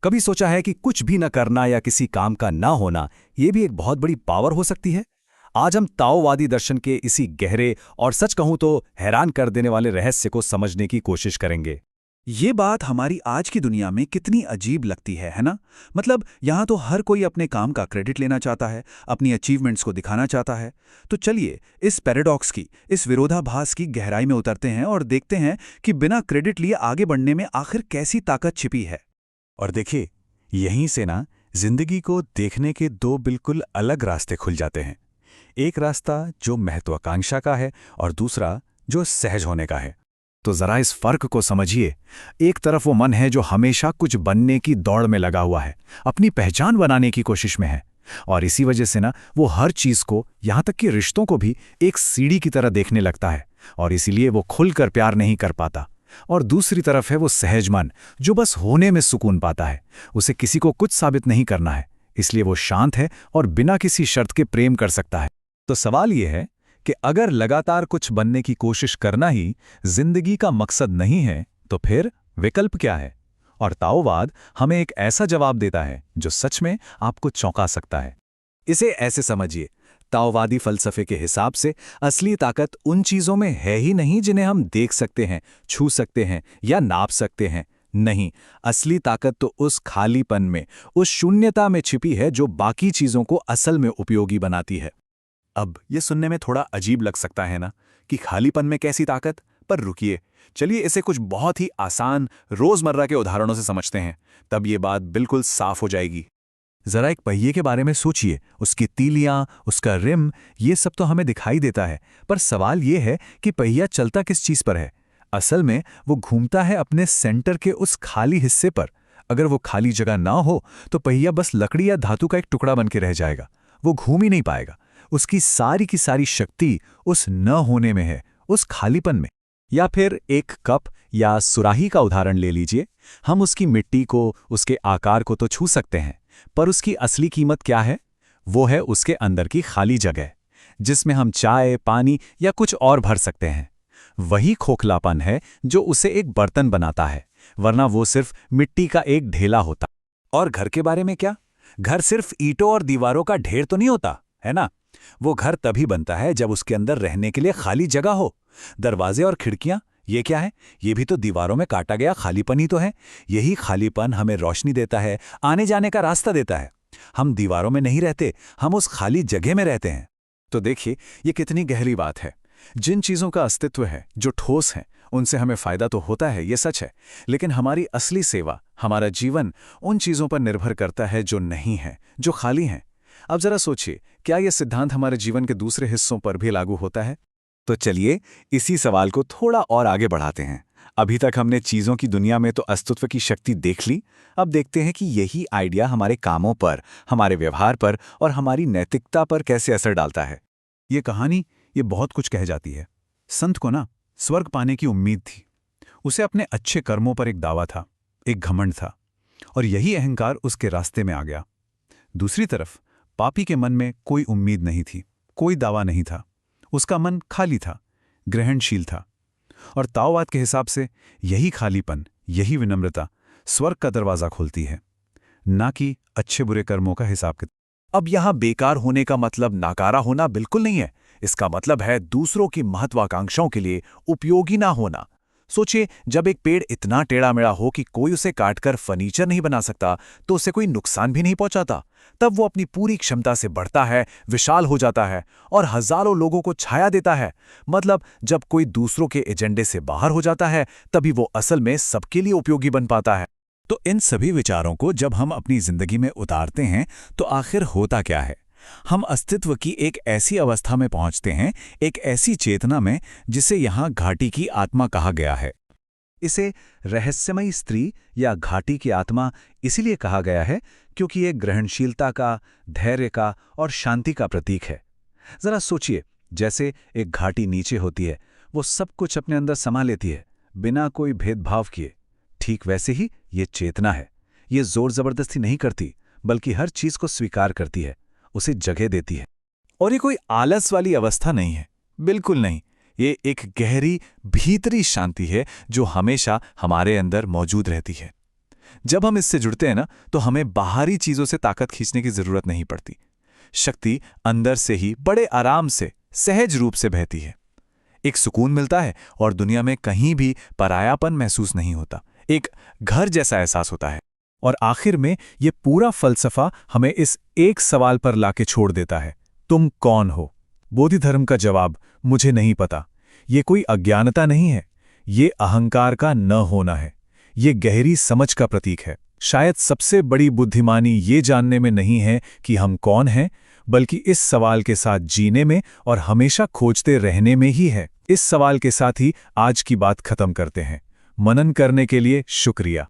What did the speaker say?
कभी सोचा है कि कुछ भी न करना या किसी काम का ना होना ये भी एक बहुत बड़ी पावर हो सकती है? आज हम ताओवादी दर्शन के इसी गहरे और सच कहूं तो हैरान कर देने वाले रहस्य को समझने की कोशिश करेंगे। ये बात हमारी आज की दुनिया में कितनी अजीब लगती है ना? मतलब यहाँ तो हर कोई अपने काम का क्रेडिट लेना चाहता है, अपनी अचीवमेंट्स को दिखाना चाहता है। तो चलिए इस पैराडॉक्स की, इस विरोधाभास की गहराई में उतरते हैं और देखते हैं कि बिना क्रेडिट लिए आगे बढ़ने में आखिर कैसी ताकत छिपी है। और देखिए, यहीं से ना जिंदगी को देखने के दो बिल्कुल अलग रास्ते खुल जाते हैं। एक रास्ता जो महत्वाकांक्षा का है और दूसरा जो सहज होने का है। तो जरा इस फर्क को समझिए। एक तरफ वो मन है जो हमेशा कुछ बनने की दौड़ में लगा हुआ है, अपनी पहचान बनाने की कोशिश में है, और इसी वजह से ना वो हर चीज को, यहां तक कि रिश्तों को भी एक सीढ़ी की तरह देखने लगता है, और इसीलिए वो खुलकर प्यार नहीं कर पाता। और दूसरी तरफ है वो सहज मन जो बस होने में सुकून पाता है। उसे किसी को कुछ साबित नहीं करना है, इसलिए वो शांत है और बिना किसी शर्त के प्रेम कर सकता है। तो सवाल ये है कि अगर लगातार कुछ बनने की कोशिश करना ही जिंदगी का मकसद नहीं है, तो फिर विकल्प क्या है? और ताओवाद हमें एक ऐसा जवाब देता है जो सच में आपको चौंका सकता है। इसे ऐसे समझिए, ताओवादी फलसफे के हिसाब से असली ताकत उन चीजों में है ही नहीं जिन्हें हम देख सकते हैं, छू सकते हैं या नाप सकते हैं। नहीं, असली ताकत तो उस खालीपन में, उस शून्यता में छिपी है जो बाकी चीजों को असल में उपयोगी बनाती है। अब ये सुनने में थोड़ा अजीब लग सकता है ना, कि खालीपन में कैसी ताकत? पर रुकिए, चलिए इसे कुछ बहुत ही आसान रोजमर्रा के उदाहरणों से समझते हैं, तब ये बात बिल्कुल साफ हो जाएगी। जरा एक पहिए के बारे में सोचिए, उसकी तीलियां, उसका रिम, ये सब तो हमें दिखाई देता है, पर सवाल ये है कि पहिया चलता किस चीज पर है? असल में वो घूमता है अपने सेंटर के उस खाली हिस्से पर। अगर वो खाली जगह ना हो तो पहिया बस लकड़ी या धातु का एक टुकड़ा बन के रह जाएगा, वो घूम ही नहीं पाएगा। उसकी सारी की सारी शक्ति उस न होने में है, उस खालीपन में। या फिर एक कप या सुराही का उदाहरण ले लीजिए। हम उसकी मिट्टी को, उसके आकार को तो छू सकते हैं, पर उसकी असली कीमत क्या है? वो है उसके अंदर की खाली जगह, जिसमें हम चाय, पानी या कुछ और भर सकते हैं। वही खोखलापन है जो उसे एक बर्तन बनाता है, वरना वो सिर्फ मिट्टी का एक ढेला होता। और घर के बारे में क्या? घर सिर्फ ईंटों और दीवारों का ढेर तो नहीं होता, है ना? वो घर तभी बनता है जब उसके अंदर रहने के लिए खाली जगह हो। दरवाजे और खिड़कियां, ये क्या है? ये भी तो दीवारों में काटा गया खालीपन ही तो है। यही खालीपन हमें रोशनी देता है, आने जाने का रास्ता देता है। हम दीवारों में नहीं रहते, हम उस खाली जगह में रहते हैं। तो देखिए, ये कितनी गहरी बात है। जिन चीजों का अस्तित्व है, जो ठोस हैं, उनसे हमें फायदा तो होता है, ये सच है, लेकिन हमारी असली सेवा, हमारा जीवन उन चीजों पर निर्भर करता है जो नहीं है, जो खाली हैं। अब जरा सोचिए, क्या यह सिद्धांत हमारे जीवन के दूसरे हिस्सों पर भी लागू होता है? तो चलिए इसी सवाल को थोड़ा और आगे बढ़ाते हैं। अभी तक हमने चीजों की दुनिया में तो अस्तित्व की शक्ति देख ली, अब देखते हैं कि यही आइडिया हमारे कामों पर, हमारे व्यवहार पर और हमारी नैतिकता पर कैसे असर डालता है। ये कहानी ये बहुत कुछ कह जाती है। संत को ना स्वर्ग पाने की उम्मीद थी। उसे अपने अच्छे कर्मों पर एक दावा था, एक घमंड था, और यही अहंकार उसके रास्ते में आ गया। दूसरी तरफ पापी के मन में कोई उम्मीद नहीं थी, कोई दावा नहीं था। उसका मन खाली था, ग्रहणशील था। और ताओवाद के हिसाब से यही खालीपन, यही विनम्रता स्वर्ग का दरवाजा खोलती है, ना कि अच्छे बुरे कर्मों का हिसाब किताब। अब यहां बेकार होने का मतलब नाकारा होना बिल्कुल नहीं है। इसका मतलब है दूसरों की महत्वाकांक्षाओं के लिए उपयोगी ना होना। सोचिए, जब एक पेड़ इतना टेढ़ा मेढ़ा हो कि कोई उसे काटकर फर्नीचर नहीं बना सकता, तो उसे कोई नुकसान भी नहीं पहुंचाता, तब वो अपनी पूरी क्षमता से बढ़ता है, विशाल हो जाता है और हजारों लोगों को छाया देता है। मतलब जब कोई दूसरों के एजेंडे से बाहर हो जाता है, तभी वो असल में सबके लिए उपयोगी बन पाता है। तो इन सभी विचारों को जब हम अपनी जिंदगी में उतारते हैं, तो आखिर होता क्या है? हम अस्तित्व की एक ऐसी अवस्था में पहुंचते हैं, एक ऐसी चेतना में जिसे यहाँ घाटी की आत्मा कहा गया है। इसे रहस्यमयी स्त्री या घाटी की आत्मा इसीलिए कहा गया है क्योंकि ये ग्रहणशीलता का, धैर्य का और शांति का प्रतीक है। जरा सोचिए, जैसे एक घाटी नीचे होती है, वो सब कुछ अपने अंदर समा लेती है, बिना कोई भेदभाव किए। ठीक वैसे ही ये चेतना है। ये जोर जबरदस्ती नहीं करती, बल्कि हर चीज को स्वीकार करती है, उसे जगह देती है। और ये कोई आलस वाली अवस्था नहीं है, बिल्कुल नहीं। ये एक गहरी भीतरी शांति है जो हमेशा हमारे अंदर मौजूद रहती है। जब हम इससे जुड़ते हैं ना, तो हमें बाहरी चीजों से ताकत खींचने की जरूरत नहीं पड़ती। शक्ति अंदर से ही बड़े आराम से, सहज रूप से बहती है। एक सुकून मिलता है और दुनिया में कहीं भी परायापन महसूस नहीं होता। एक घर जैसा एहसास होता है। और आखिर में ये पूरा फलसफा हमें इस एक सवाल पर लाके छोड़ देता है, तुम कौन हो? बोधिधर्म का जवाब, मुझे नहीं पता। ये कोई अज्ञानता नहीं है, ये अहंकार का न होना है। ये गहरी समझ का प्रतीक है। शायद सबसे बड़ी बुद्धिमानी ये जानने में नहीं है कि हम कौन हैं, बल्कि इस सवाल के साथ जीने में और हमेशा खोजते रहने में ही है। इस सवाल के साथ ही आज की बात खत्म करते हैं। मनन करने के लिए शुक्रिया।